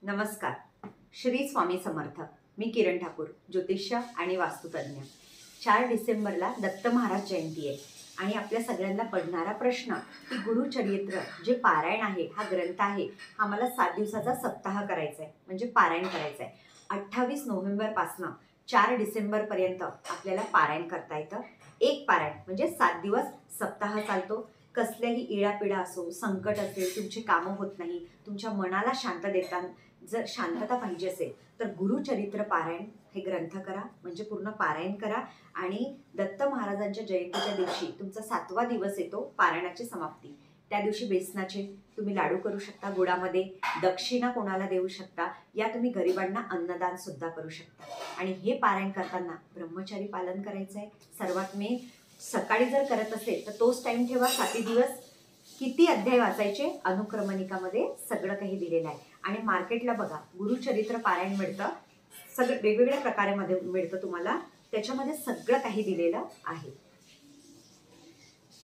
नमस्कार. श्री स्वामी समर्थ. मी किरण ठाकूर, ज्योतिष्य आणि वास्तुतज्ञ. 4 डिसेंबरला दत्त महाराज जयंती आहे आणि आपल्या सगळ्यांना पडणारा प्रश्न की गुरुचरित्र जे पारायण आहे, हा ग्रंथ आहे, हा मला 7 दिवसाचा सप्ताह करायचा आहे, म्हणजे पारायण करायचं आहे. 28 नोव्हेंबरपासून 4 डिसेंबरपर्यंत आपल्याला पारायण करता येतं. एक पारायण म्हणजे 7 दिवस सप्ताह चालतो. कसल्याही इडापिडा असो, संकट असेल, तुमची कामं होत नाही, तुमच्या मनाला शांत देताना जर शांतता पाहिजे असेल तर गुरुचरित्र पारायण हे ग्रंथ करा, म्हणजे पूर्ण पारायण करा. आणि दत्त महाराजांच्या जयंतीच्या दिवशी तुमचा 7वा दिवस येतो पारायणाची समाप्ती. त्या दिवशी बेसनाचे तुम्ही लाडू करू शकता, गुळामध्ये दक्षिणा कोणाला देऊ शकता, या तुम्ही गरिबांना अन्नदान सुद्धा करू शकता. आणि हे पारायण करताना ब्रह्मचारी पालन करायचं आहे. सर्वात मेन, सकाळी जर करत असेल तर तोच टाइम ठेवा. 7 दिवस किती अध्याय वाचायचे अनुक्रमणिकामध्ये सगळं काही दिलेलं आहे. आणि मार्केटला बघा, गुरुचरित्र पारायण मिळतं, सगळं वेगवेगळ्या प्रकारामध्ये मिळतं तुम्हाला, त्याच्यामध्ये सगळं काही दिलेलं आहे.